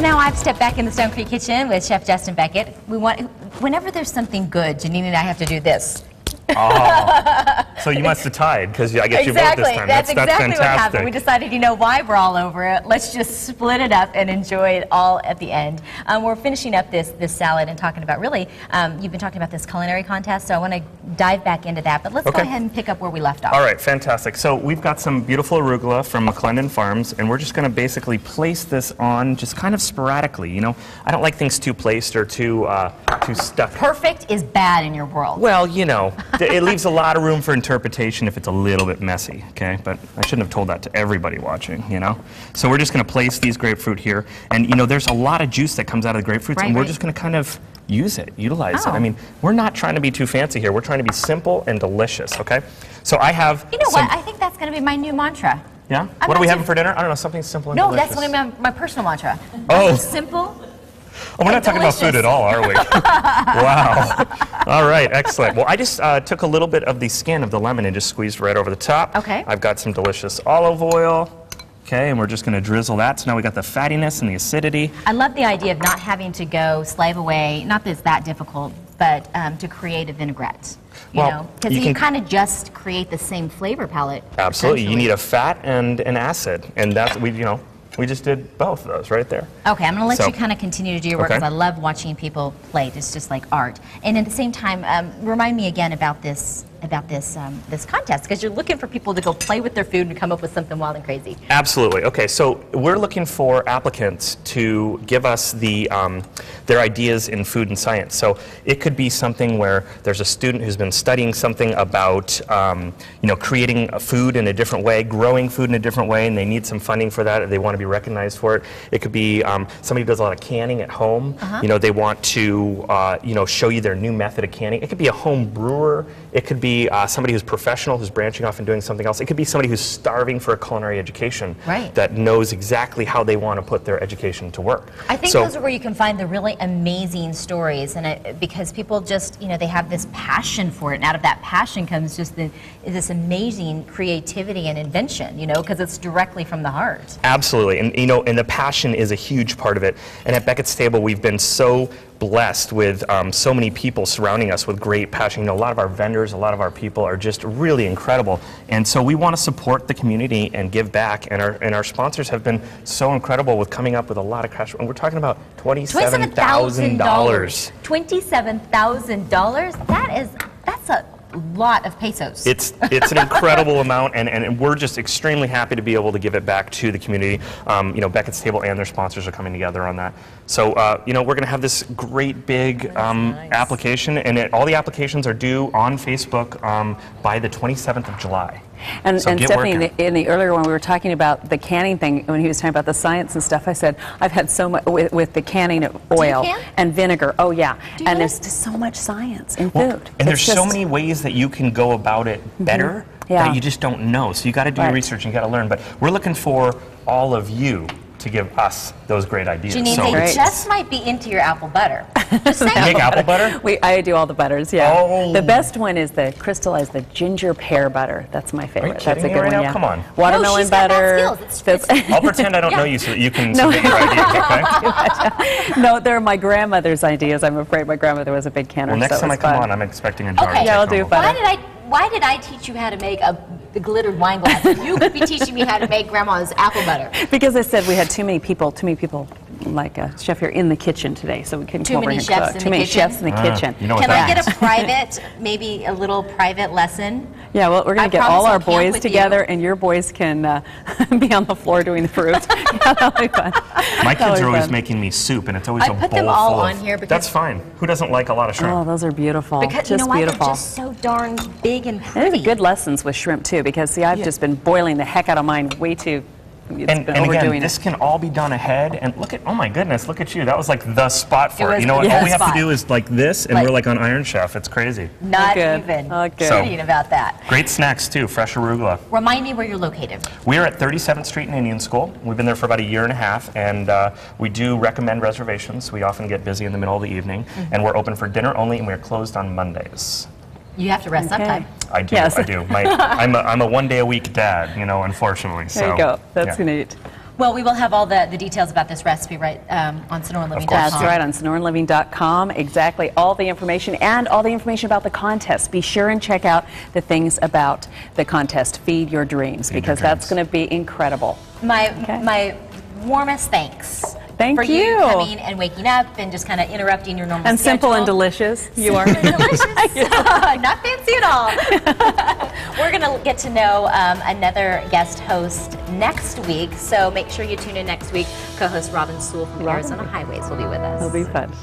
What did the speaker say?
now I've stepped back in the Stone Creek kitchen with Chef Justin Beckett. Whenever there's something good, Janine and I have to do this. Oh, so you must have tied because I guess you vote this time. That's exactly fantastic. what happened. We decided, you know, why we're all over it. Let's just split it up and enjoy it all at the end. We're finishing up this salad and talking about really, you've been talking about this culinary contest, so I want to dive back into that. But let's go ahead and pick up where we left off. All right, fantastic. So we've got some beautiful arugula from McClendon Farms, and we're just going to basically place this on just kind of sporadically. You know, I don't like things too placed or too stuck. Perfect is bad in your world. Well, you know, it leaves a lot of room for interpretation if it's a little bit messy, okay? But I shouldn't have told that to everybody watching, you know? So we're just going to place these grapefruit here. And, you know, there's a lot of juice that comes out of the grapefruits, and we're just going to kind of use it, utilize it. I mean, we're not trying to be too fancy here. We're trying to be simple and delicious, okay? So I have You know what? I think that's going to be my new mantra. Yeah? What are we having for dinner? I don't know, something simple and delicious. No, that's going to be my personal mantra. Oh. Simple. Oh, we're not talking about food at all, are we? Wow. All right, excellent. Well, I just took a little bit of the skin of the lemon and just squeezed right over the top. Okay. I've got some delicious olive oil. Okay, and we're just going to drizzle that. So now we got the fattiness and the acidity. I love the idea of not having to go slave away, not that it's that difficult, but to create a vinaigrette. You know, because you kind of just create the same flavor palette. Absolutely. You need a fat and an acid, and that's, we just did both of those right there. Okay, I'm going to let you kind of continue to do your work because I love watching people plate. It's just like art. And at the same time, remind me again about this contest, because you're looking for people to go play with their food and come up with something wild and crazy. Absolutely. Okay, so we're looking for applicants to give us their ideas in food and science. So it could be something where there's a student who's been studying something about you know, creating a food in a different way, growing food in a different way, and they need some funding for that. They want to be recognized for it. It could be somebody who does a lot of canning at home. You know, they want to you know, show you their new method of canning. It could be a home brewer. It could be somebody who's professional, who's branching off and doing something else. It could be somebody who's starving for a culinary education that knows exactly how they want to put their education to work. I think those are where you can find the really amazing stories, and because people just, you know, they have this passion for it, and out of that passion comes just this amazing creativity and invention, you know, because it's directly from the heart. Absolutely, and you know, and the passion is a huge part of it. And at Beckett's Table, we've been so blessed with so many people surrounding us with great passion. You know, a lot of our vendors, a lot of our people are just really incredible, and so we want to support the community and give back. And our sponsors have been so incredible with coming up with a lot of cash. And we're talking about $27,000. $27,000. That's a lot of pesos. It's an incredible amount, and we're just extremely happy to be able to give it back to the community. You know, Beckett's Table and their sponsors are coming together on that. So, you know, we're going to have this great big application, and all the applications are due on Facebook by the 27th of July. And, so and Stephanie, in the earlier one, we were talking about the canning thing, when he was talking about the science and stuff, I said, I've had so much with the canning of oil and vinegar. Oh, yeah. And there's just so much science in food. And there's so many ways that you can go about it better that you just don't know. So you got to do your research and you got to learn. But we're looking for all of you to give us those great ideas. Janine, they just might be into your apple butter. Just saying. You make apple butter? I do all the butters, yeah. Oh. The best one is the crystallized, the ginger pear butter. That's my favorite. That's a good one, yeah. Come on. Watermelon butter. I'll pretend I don't know you so that you can submit your ideas, okay? No, they're my grandmother's ideas. I'm afraid my grandmother was a big canner. Well, next time I come on, I'm expecting a jar. Okay, yeah, I'll do butter. Why did I teach you how to make the glittered wine glass? You could be teaching me how to make Grandma's apple butter. Because I said we had too many people like a chef here in the kitchen today, so we couldn't come over and cook. Too many chefs in the kitchen. You know Can I get a private, maybe a little private lesson? Yeah, well, we're going to get all our boys together, and your boys can be on the floor doing the fruits. Yeah, that'll be fun. My kids are always making me soup, and it's always a bowl full of... I put them all on here because... That's fine. Who doesn't like a lot of shrimp? Oh, those are beautiful. Because, just you know why? beautiful. They're just so darn big and pretty. There's good lessons with shrimp, too, because, see, I've just been boiling the heck out of mine way too... And again, this can all be done ahead. And look at, oh my goodness, look at you. That was like the spot for it. You know what? All we have to do is like this, and we're like on Iron Chef. It's crazy. Not even kidding about that. Great snacks too, fresh arugula. Remind me where you're located. We're at 37th Street in Indian School. We've been there for about a year and a half, and we do recommend reservations. We often get busy in the middle of the evening, and we're open for dinner only, and we're closed on Mondays. You have to rest sometime. I do. Yes. I do. I'm a one-day-a-week dad, you know, unfortunately. There you go. That's neat. Well, we will have all the details about this recipe on SonoraLiving.com. That's right, on SonoraLiving.com. Exactly, all the information and all the information about the contest. Be sure and check out the things about the contest, Feed Your Dreams, because that's going to be incredible. My warmest thanks. Thank for you. coming and waking up and just kind of interrupting your normal and schedule. Simple and delicious. You are. Delicious. Not fancy at all. We're going to get to know another guest host next week, so make sure you tune in next week. Co-host Robin Sewell from Arizona Highways will be with us. It'll be fun.